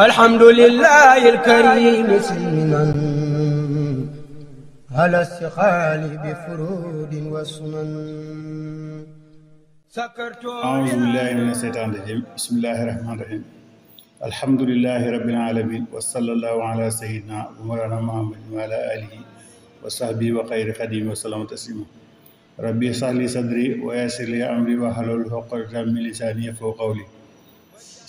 الحمد لله الكريم سلما على استقال بفرود وسنن. أعوذ بالله من الشيطان الرجيم. بسم الله الرحمن الرحيم. الحمد لله رب العالمين وصلى الله على سيدنا ومولانا محمد وعلى آله وصحبه وخير خديم وسلم تسليما. ربي اشرح لي صدري ويسر لي أمري واحلل عقدة من لساني يفقهوا قولي.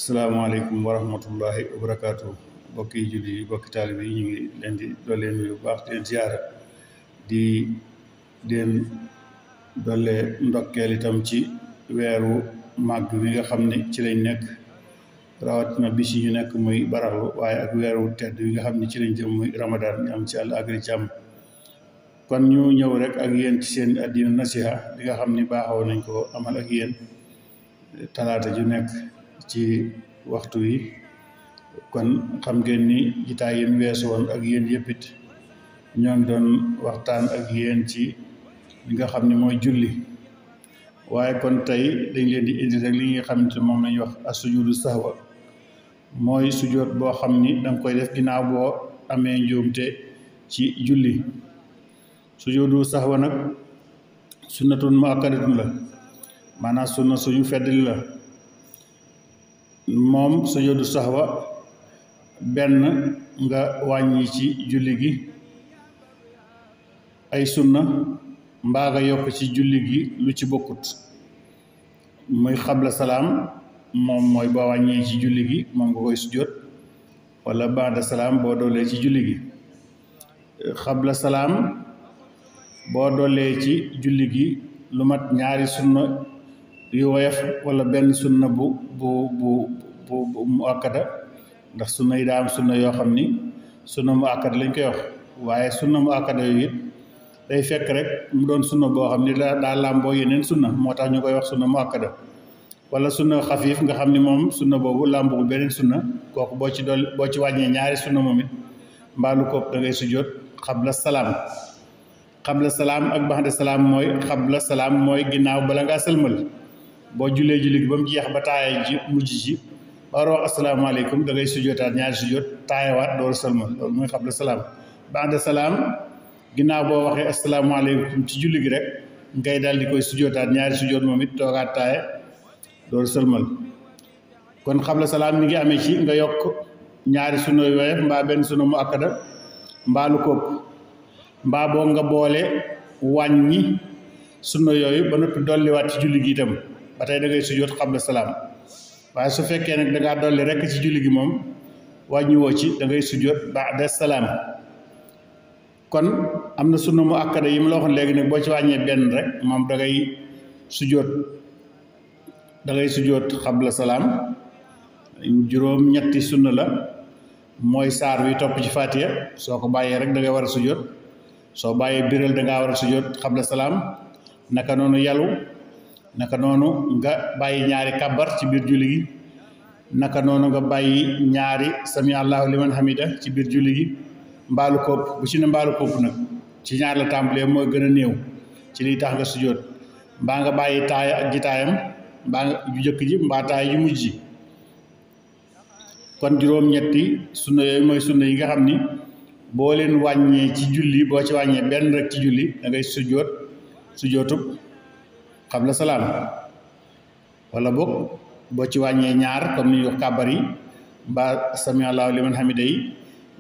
asalaamaaleykum wa rahmatullahi wa barakaatu. bokki julli yi bokki taalibe yi ñu ngi leen di doole nuyu bu baax di leen ziyaara di leen doole ndokkeel itam ci weeru màgg wi nga xam ne ci lañ nekk rawatina bis yi ñu nekk muy baraxlu waaye ak weeru tedd wi nga xam ne ci lañ jëm muy ramadan ñu am ci àll agri jàmm. kon ñu ñëw rek ak yéen ci seen addina nasiha li nga xam ni baaxoo nañ ko amal ak yéen talaata ju nekk ci waxtu wi. kon xam ngeen ni jitaay yi weesu woon ak yéen yëpp it ñoo ngi doon waxtaan ak yéen ci li nga xam ni mooy julli, waaye kon tey dañ leen di indi rek li nga xam ne moom lañuy wax as-sujuudu sahwa, mooy sujoot boo xam ni danga koy def ginnaaw boo amee njuumte ci julli. sujuudu sahwa nag sunnatun muakkadatun la, maanaam sunna suñu feddali la. moom sujuudu sahwa benn nga wàññi ci julli gi ay sunna mbaa nga yokk ci julli gi lu ci bokkut. muy xabla salaam, moom mooy boo wàññee ci julli gi moom nga koy sujoot, wala baada salaam boo doolee ci julli gi. xabla salaam boo doolee ci julli gi lu mat ñaari sunna yu woyof wala benn sunna bu mu akkada, ndax sunna yi daa am sunna yoo xam ni sunna mu akkada lañ koy wax, waaye sunna mu akkada yooyu it day fekk rek mu doon sunna boo xam ni daa làmboo yeneen sunna, moo tax ñu koy wax sunna mu akkada. wala sunna xafiif nga xam ni moom sunna boobu làmbugul beneen sunna, kooku boo ci wàññee ñaari sunna moom it mbaalu kopp da ngay sujjóot xabla salaam. xabla salaam ak baxda salaam mooy xabla salaam mooy ginnaaw bala ngaa sëlmal, boo jullee julli gi ba mu jeex ba taaya ji mujj ci ba war a wax asalaamaaleykum da ngay sujjootaat ñaari sujjoot taayawaat door sëlmal, loolu mooy xabla salaam. ba'da salaam ginnaaw boo waxee asalaamaaleykum ci julli gi rek ngay daal di koy sujjootaat ñaari sujjoot moom it toogaat taaya door sëlmal. kon xabla salaam mi ngi amee ci nga yokk ñaari sunna yu woyof mbaa benn sunna mu akkada mbaa lu kopp, mbaa boo nga boole wàññi sunna yooyu ba noppi dolliwaat ci julli gi itam ba tey da ngay sujjoot xabla salaam. waaye su fekkee nag da ngaa dolli rekk ci julli gi moom wàññiwoo ci da ngay sujjoot ba'da salaam. kon am na sunna mu akkada yi mu la waxoon léegi nag boo ci wàññee benn rek moom da ngay sujjoot xabla salaam. juróom ñetti sunna la, mooy saar wi topp ci Faatiha soo ko bàyyee rek da ngay war a sujjoot, soo bàyyee biral da ngaa war a sujjoot xabla salaam. naka noonu yalu, naka noonu nga bàyyi ñaari kàbbar ci biir julli gi, naka noonu nga bàyyi ñaari sami allahu liman hamida ci biir julli gi. mbaalu kopp bu ci ne mbaalu kopp nag ci ñaar la tàmbalee mooy gën a néew ci liy tax nga sujjóot, mbaa nga bàyyi taaya ak jitaayam mbaa nga ju jëkk ji mbaa taaya ju mujj ji. kon juróom-ñetti sunna yooyu mooy sunna yi nga xam ni boo leen wàññee ci julli, boo ci wàññee benn rek ci julli da ngay sujjóotub xabla salaam. wala boog boo ci wàññee ñaar comme ni ñu wax kàbbar yi mbaa sami allahu liman hamida yi,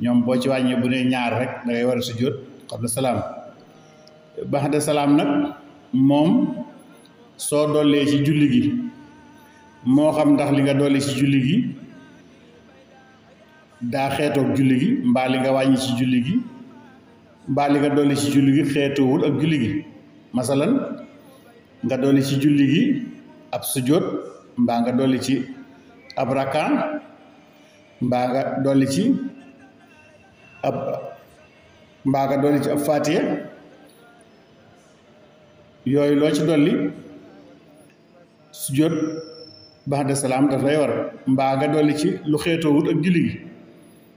ñoom boo ci wàññee bu nee ñaar rek da ngay war a sujjóot xabla salaam. baxda salaam nag moom soo dollee ci julli gi, moo xam ndax li nga dolli ci julli gi daa xeetoog julli gi mbaa li nga wàññi ci julli gi mbaa li nga dolli ci julli gi xeetoowul ak julli gi. masalan nga dolli ci julli gi ab sujjóot mbaa nga dolli ci ab rakkaan mbaa nga dolli ci ab faatiha, yooyu loo ci dolli sujjóot ba'da salaam daf lay war. mbaa nga dolli ci lu xeetoowut ak julli gi,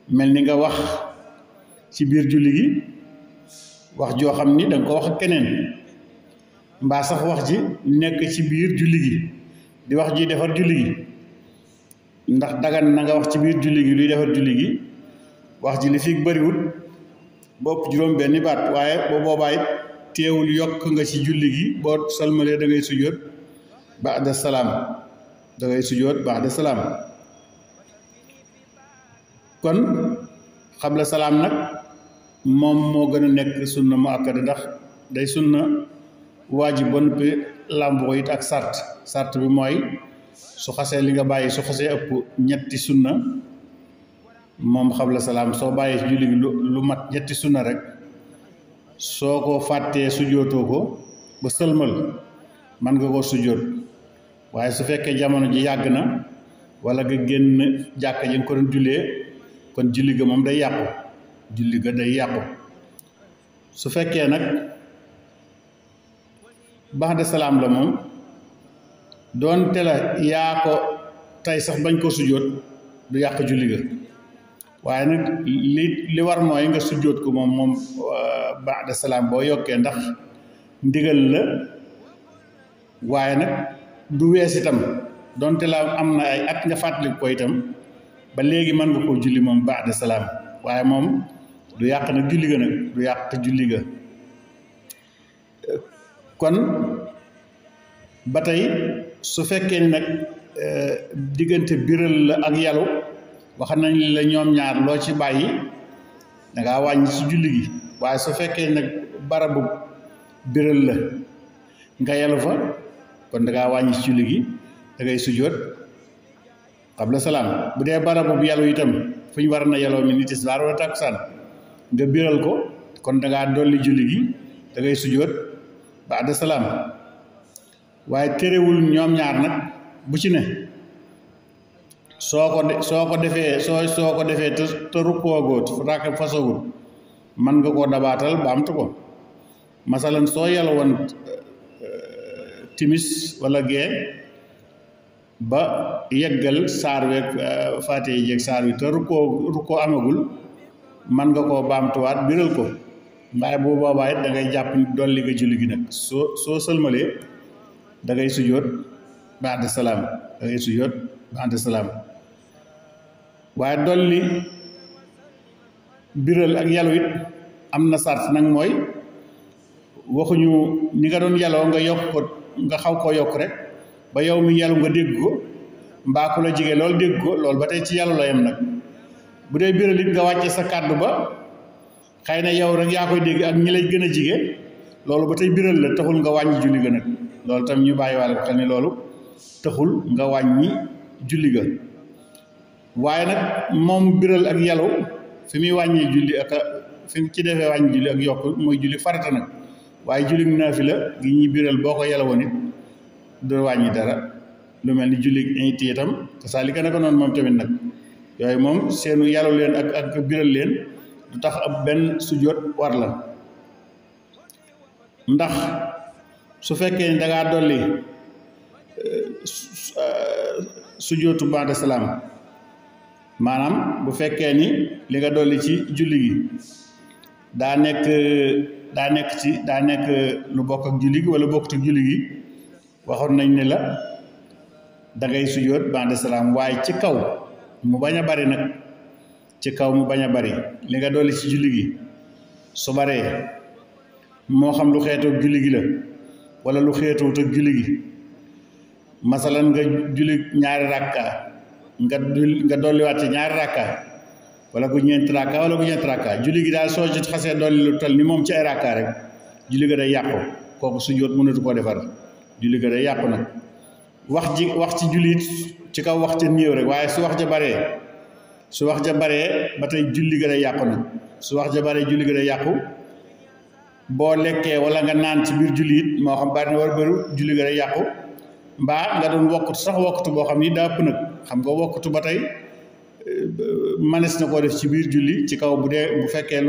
mel ni nga wax ci biir julli gi wax joo xam ni danga ko wax ak keneen, mbaa sax wax ji nekk ci biir julli gi di wax ji defar julli gi, ndax dagan na nga wax ci biir julli gi luy defar julli gi wax ji li fi bariwut bopp juróom benni baat waaye boo boobaa it teewul yokk nga ci julli gi boo salmalee da ngay sujjóot ba'da salaam da ngay sujjóot ba'da salaam kon xabla salaam nag moom moo gën a nekk sunna mu akkada ndax day sunna waajib ba noppi làmboo it ak sart bi mooy su xasee li nga bàyyi su xasee ëpp ñetti sunna moom xabla salaam soo bàyyee ci julli gi lu mat ñetti sunna rek soo ko fàttee sujjóotoo ko ba sëlmal man nga koo sujjóot waaye su fekkee jamono ji yàgg na wala nga génn jàkka ji nga ko doon jullee kon julli ga moom day yàqu julli ga day yàqu su fekkee nag ba'da salaam la moom doonte la yaa ko tey sax bañ ko sujjóot du yàq julli ga waaye nag li war mooy nga sujjóot ko moom ba'da salaam boo yokkee ndax ndigal la waaye nag du wees itam doonte la am na ay at nga fàttali ko itam ba léegi mën nga koo julli moom ba'da salaam waaye moom du yàq nag julli ga nag du yàq julli ga kon ba tey su fekkee ni nag diggante biral la ak yalu wax nañ la ñoom ñaar loo ci bàyyi dangaa wàññi ci julli gi waaye su fekkee nag barabu biral la nga yalu fa kon dangaa wàññi ci julli gi da ngay sujjóot qabla salaam bu dee barabu yalu itam fu ñu war na yaloo mi ni tisbaar wala takkusaan nga biral ko kon dangaa dolli julli gi da ngay sujjóot ba'da salaam waaye terewul ñoom ñaar nag bu ci ne soo ko defee te rukkoo raaka fasagul mën nga koo dabaatal ba amtu ko masalan soo yàlla woon timis wala gee ba yeggal saar weeg faate yi jeeg saar wi te rukkoo amagul mën nga koo baamtuwaat biral ko waaye bu boobaa it da ngay jàpp dolli nga julli gi nag soo sëlmalee da ngay sujjóot ba'da salaam da ngay sujjóot ba'da salaam waaye dolli biral ak yalu it am na sart nag mooy waxuñu ni nga doon yaloo nga yokk ko nga xaw koo yokk rek ba yow mi yalu nga dégg ko mbaa ku la jige loolu dégg ko loolu ba tey ci yalu la yem nag bu dee biral it nga wàcce sa kàddu ba xëy na yow rek yaa koy dégg ak ñi lay gën a jige loolu ba tey biral la taxul nga wàññi julli ga nag loolu tam ñu bàyyi waale ko xel ni loolu taxul nga wàññi julli ga waaye nag moom biral ak yalu fi muy wàññi julli ak fi ci defee wàññi julli ak yokk mooy julli farata nag waaye julli naafila gi ñuy biral boo ko yalawoon it du wàññi dara lu mel ni julli it itam te saa li gën a ko noonu moom tamit nag yooyu moom seenu yalu leen ak biral leen du tax ab benn sujjóot war la ndax su fekkee ni dangaa dolli sujjóotu ba'da salaam maanaam bu fekkee ni li nga dolli ci julli gi daa nekk lu bokk ak julli gi wala bokkut ak julli gi waxoon nañ ne la da ngay sujjóot ba'da salaam waaye ci kaw mu bañ a bari nag ci kaw mu bañ a bari li nga dolli ci julli gi su baree moo xam lu xeetoog julli gi la wala lu xeetoot ak julli gi masalan nga julli ñaari rakka nga dolliwaat ci ñaari rakka wala ku ñeenti rakka julli gi daal soo ci xasee dolli lu toll ni moom ci ay rakka rek julli ga day yàqu kooku sujjóot mënatu koo defar julli ga day yàqu nag wax ci jullit ci kaw wax ca néew rek waaye su wax ja baree ba tey julli ga day yàqu nag su wax ja baree julli ga day yàqu boo lekkee wala nga naan ci biir julli it moo xam bari na war bëru julli ga day yàqu mbaa nga doon wokkatu boo xam ni daa ëpp nag xam nga wokkatu ba tey manes na koo def ci biir julli ci kaw bu fekkee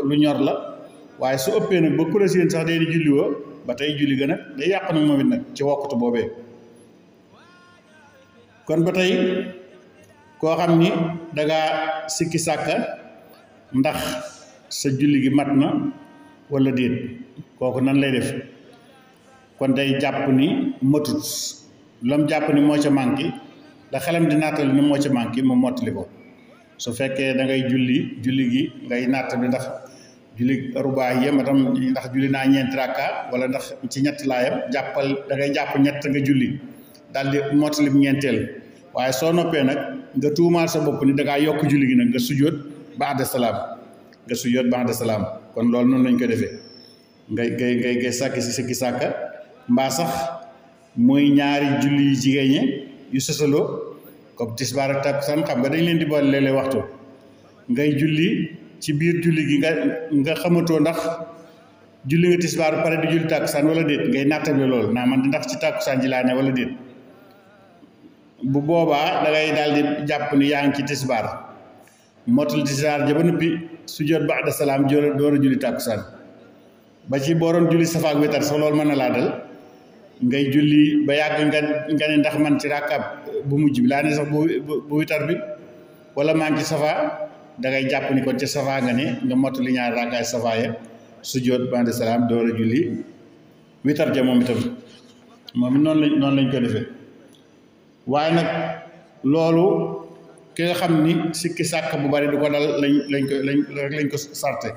lu ñor la waaye su ëppee nag ba kuréel seen sax day di julli woo ba tey julli ga nag day yàqu nag moom it nag ci wokkatu boobee kon ba tey koo xam ni dangaa sikki sàkka ndax sa julli gi mat na wala déet kooku nan lay def kon day jàpp ni matut lam jàpp ni moo ca manqué la xelam di nattali ni moo ci manqué mu mottali ko su fekkee da ngay julli gi ngay nattali ndax julli rubaa yem itam ndax julli naa ñeenti rakka wala ndax ci ñett laayam jàppal da ngay jàpp ñett nga julli daal di mottali ñeenteel waaye soo noppee nag nga tuumaal sa bopp ni da ngaa yokk julli gi nag nga sujjóot ba'da salaam kon loolu noonu lañ ko defee ngay sàkki si sikki sàkka mbaa sax muy ñaari julli yu jigéen yu sësaloo comme tisbaar ak takkusaan xam nga dañ leen di boole léeg-léeg waxtu ngay julli ci biir julli gi nga xamatoo ndax julli nga tisbaar ba pare di julli takkusaan wala déet ngay nattable loolu naa man ndax ci takkusaan ji laa ne wala déet bu boobaa da ngay daal di jàpp ni yaa ngi ci tisbaar mottali tisbaar ja ba noppi sujjóot ba'da salaam door a julli takkusaan ba ci booroon julli safa ak witar sax loolu mën na laa dal ngay julli ba yàgg nga ne ndax man ci rakab bu mujj bi laa ne sax bu witar bi wala maa ngi ci safa da ngay jàpp ni kon ci safa nga ne nga mottali ñaari rakkaay safa ya sujjóot ba'da salaam door a julli witar ja moom itam noonu lañ ko defee waaye nag loolu ki nga xam ni sikki sàkk bu bari du ko dal lañ ko sarte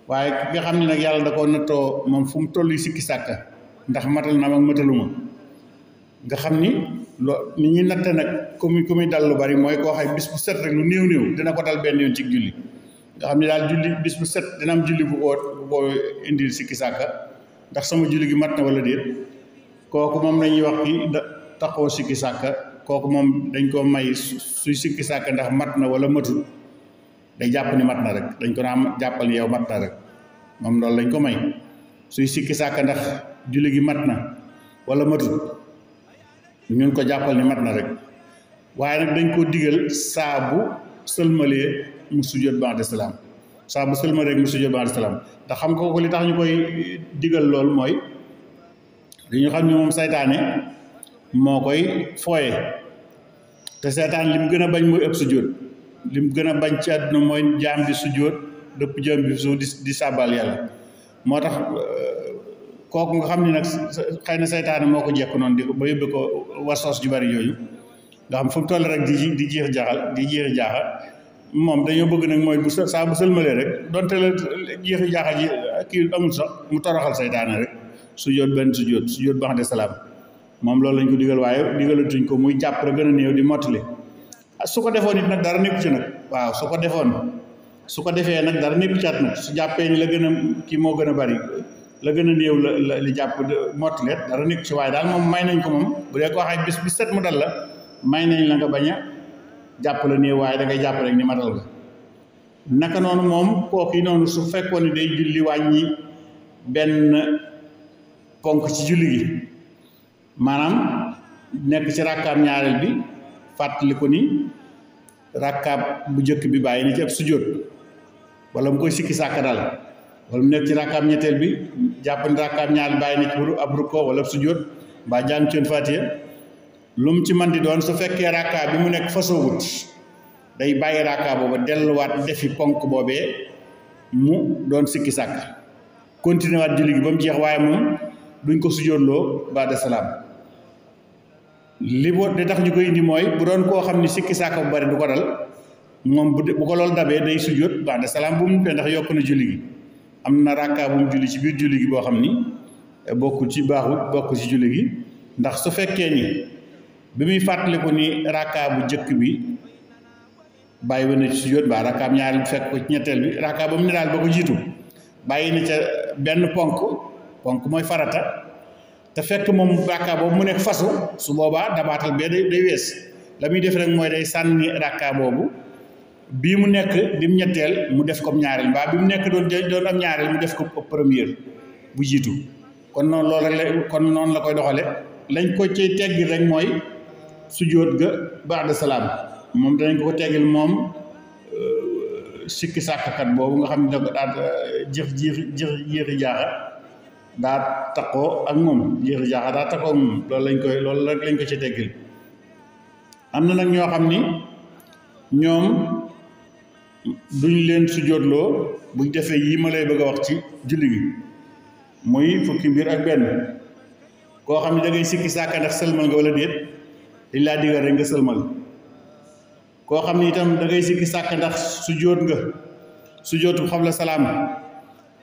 waaye ki nga xam ni nag yàlla da ko nattoo moom fu mu toll sikki sàkk ndax matal na ma mataluma nga xam ni ni ñuy natte nag ku muy dal lu bari mooy koo xam bis bu set rek lu néew dina ko dal benn yoon ci julli nga xam ni daal julli bis bu set dina am julli bu ko indil sikki sàkk ndax sama julli gi mat na wala déet kooku moom lañuy wax ki taxoo sikki sàkk kooku moom dañ ko may suy sikki sàkk ndax mat na wala matul day jàpp ni mat na rek dañ ko naa jàppal ni yow mat na rek moom loolu lañ ko may suy sikki sàkk ndax julli gi mat na wala matul ñun ko jàppal ni mat na rek waaye nag dañ ko digal saa bu sëlmalee mu sujjóot ba'da salaam saa bu sëlmalee mu sujjóot ba'da salaam ndax xam nga ko li tax ñu koy digal loolu mooy dañu xam ni moom saytaane moo koy fooye te seetaan li mu gën a bañ mooy ëpp sujjóot li mu gën a bañ ci àdduna mooy jaam bi sujjóot dëpp jaam bi suuf di sàbbal yàlla moo tax kooku nga xam ni nag xëy na saytaane moo ko jekk noonu di ko ba yóbbe ko wasoos ju bari yooyu nga xam fu mu toll rek di jeex jaaxa moom dañoo bëgg nag mooy saa bu sëlmalee rek donte la jeexi jaaxa ji kii amul sax mu toroxal saytaane rek sujjóot ba'da salaam moom loolu lañ ko digal waaye digalatuñ ko muy jàpp rek gën a néew di mottali su ko defoon it nag dara nekku ci nag waaw su ko defee nag dara nekku ci at nag su jàppee ni la gën a kii moo gën a bari la gën a néew la li jàpp mottaleet dara nekku ci waaye daal moom may nañ ko moom bu dee ko waxee bis bi set mu dal la may nañ la nga bañ a jàpp la néew waaye da ngay jàpp rek ni matal nga naka noonu moom kooku noonu su fekkoon ni day julli wàññi benn ponk ci julli gi maanaam nekk ci rakkaam ñaareel bi fàttali ko ni rakkaam bu njëkk bi bàyyi ni ci ab sujjóot wala mu koy sikki sàkk daal wala mu nekk ci rakkaam ñetteel bi jàpp ni rakkaam ñaareel bàyyi ni ci ab rukkoo wala ab sujjóot mbaa jàng ci Faatiha lu mu ci man di doon su fekkee rakkaa bi mu nekk fasoogut day bàyyi rakkaa booba delluwaat defi ponk boobee mu doon sikki sàkk continuer waat julli gi ba mu jeex waaye moom duñ ko sujjóotloo ba'da salaam li tax ñu koy indi mooy bu doon koo xam ni sikki sàkk bu bari du ko dal moom bu ko loolu dabee day sujjóot ba'da salaam bu mu pee ndax yokk na julli gi am na rakkaa bu mu julli ci biir julli gi boo xam ni bokkul ci julli gi ndax su fekkee ni bi muy fàttaliku ni rakkaa bu jëkk bi bàyyi woon na ci sujjóot ba rakkaam ñaari bu fekk ko ci ñetteel bi rakkaa ba mu ne daal ba ko jiitu bàyyi na ca benn ponk mooy farata te fekk moom rakkaa boobu mu nekk fasu su boobaa dabaatal bee day wees la muy def rek mooy day sànni rakkaa boobu bii mu nekk bi mu ñetteel mu def comme ñaareel mbaa bi mu nekk doon am ñaareel mu def ko première bu jiitu kon noonu loolu rek kon noonu la koy doxale lañ ko ci teggil rek mooy sujjóot ga ba'da salaam moom danañ ko teggil moom sikki sàkkat boobu nga xam ne da ko daal jeexi jaaxa daa takkoo ak moom jeexi jaaxa daa takkoo ak moom loolu rek lañ ko ci teggil am na nag ñoo xam ni ñoom duñ leen sujjóotloo buñ defee yii ma lay bëgg a wax ci julli gi muy fukki mbir ak benn koo xam ne da ngay sikki sàkka ndax sëlmal nga wala déet dañ laa digal rek nga sëlmal koo xam ni itam da ngay sikki sàkk ndax sujjóot nga sujjóotu xabla salaam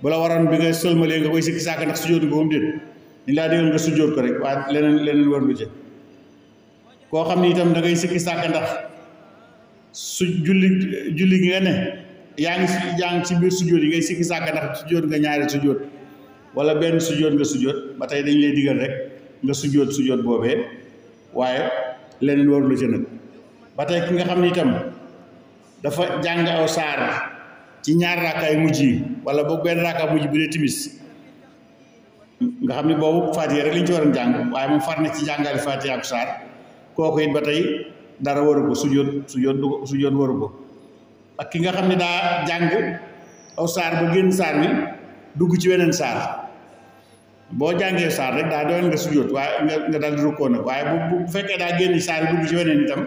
bu la waroon bi nga sëlmalee nga koy sikki sàkk ndax sujjóot nga moom déet dañ laa digal nga sujjóot ko rek waaye leneen war lu ci koo xam ni itam da ngay sikki sàkk ndax julli gi nga ne yaa ngi ci biir sujjóot yi ngay sikki sàkk ndax sujjóot nga ñaari sujjóot wala benn sujjóot nga sujjóot ba tey dañ lay digal rek nga sujjóot boobee waaye leneen warulu ci nag ba tey ki nga xam ni itam dafa jàng aw saar ci ñaar raakaay mujj yi wala boog benn raakaay mujj bi dee timis nga xam ni boobu Faatiha rek lañ ci waroon jàng waaye moom far na ci jàngali Faatiha ak saar kooku it ba tey dara waru ko sujjóot waru ko ak ki nga xam ne daa jàng aw saar ba génn saar wi dugg ci weneen saar boo jàngee saar rek daa doon nga sujjóot waaye nga dal di rukkoo nag waaye bu fekkee daa génn saar yi dugg ci weneen itam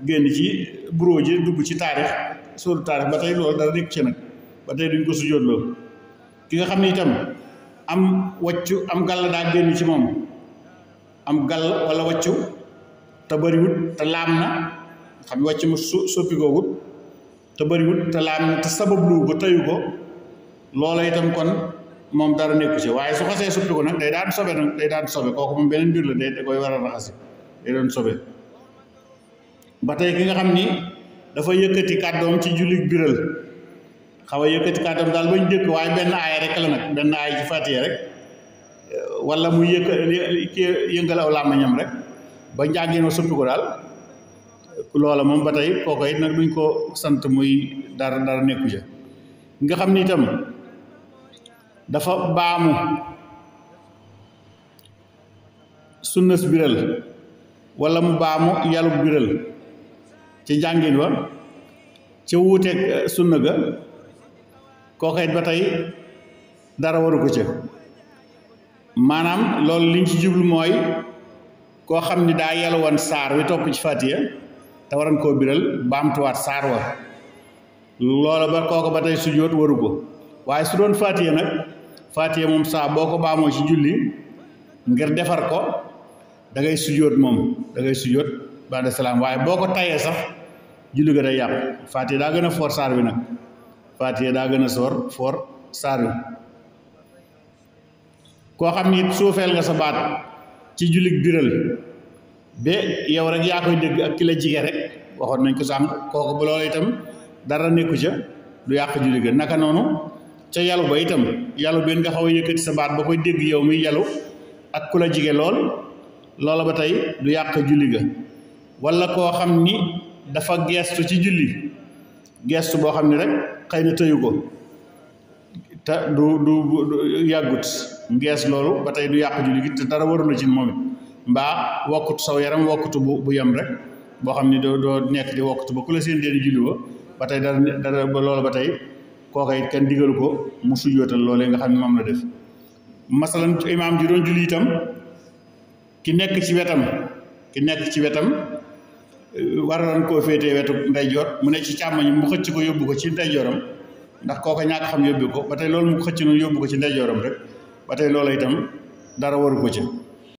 génn ci bureau ji dugg ci taarix sóoru taarix ba tey loolu dara nekk ci nag ba tey duñ ko sujjóot loolu ki nga xam ne itam am gàll daa génn ci moom am gàll wala waccu te bëriwut te laam na xam ne wàcc mu soppi googut te bëriwut te laam na te sabablu ko tayu ko loola itam kon moom dara nekku ci waaye su xasee suppi ko nag day daan sobe kooku moom beneen mbir la da koy war a raxasi day doon sobe ba tey ki nga xam ni dafa yëkkati kàddoom ci jullit biral xaw a yëkkati kàddoom daal bañ dëkk waaye benn aaya rek la nag benn aaya ci Faatiha rek wala muy yëngal aw làmmiñam rek ba njàngeen wa suppi ko daal loola moom ba tey kooku it nag duñ ko sant muy dara nekku ca nga xam ni itam dafa baamu sunnas biral wala mu baamu yàllug biral ci njàngin wa ca wuuteeg sunna ga kooku it ba tey dara waru ko ca maanaam loolu liñ ci jublu mooy koo xam ni daa yàlla woon saar wi topp ci Faatiha te waroon koo biral baamtuwaat saar wa loola ba kooku ba tey sujjóot waru ko waaye su doon Faatiha nag Faatiha moom saa boo ko baamoo ci julli ngir defar ko da ngay sujjóot moom da ngay sujjóot ba'da salaam waaye boo ko tayee sax julli ga day yàqu Faatiha daa gën a foor saar wi nag Faatiha daa gën a foor saar wi koo xam ni suufeel nga sa baat ci jullit biral ba yow rek yaa koy dégg ak ki la jige rek waxoon nañ ko sànq kooku bu loolu itam dara nekku ca du yàq julli ga naka noonu ca yalu ba itam yalu benn nga xaw a yëkkati sa baat ba koy dégg yow muy yalu ak ku la jige loola ba tey du yàq julli ga wala koo xam ni dafa geestu ci julli geestu boo xam ni rek xëy na tëyu ko te du yàggut ngees loolu ba tey du yàq julli gi te dara warula ci moom it mbaa wokkut saw yaram wokkutu bu yem rek boo xam ni doo nekk di wokkutu ba ku la seen deeni julli ba tey dara ba loolu ba tey kooka it kenn digalu ko mu sujjóotal loolee nga xam ne moom la def masalan imaam ji doon julli itam ki nekk ci wetam waroon koo féetee wetu ndeyjoor mu ne ci càmmoñ mu xëcc ko yóbbu ko ci ndeyjooram ndax kooka ñàkk xam yóbbu ko ba tey loolu mu xëcc noonu yóbbu ko ci ndeyjooram rek ba tey loola itam dara waru ko ci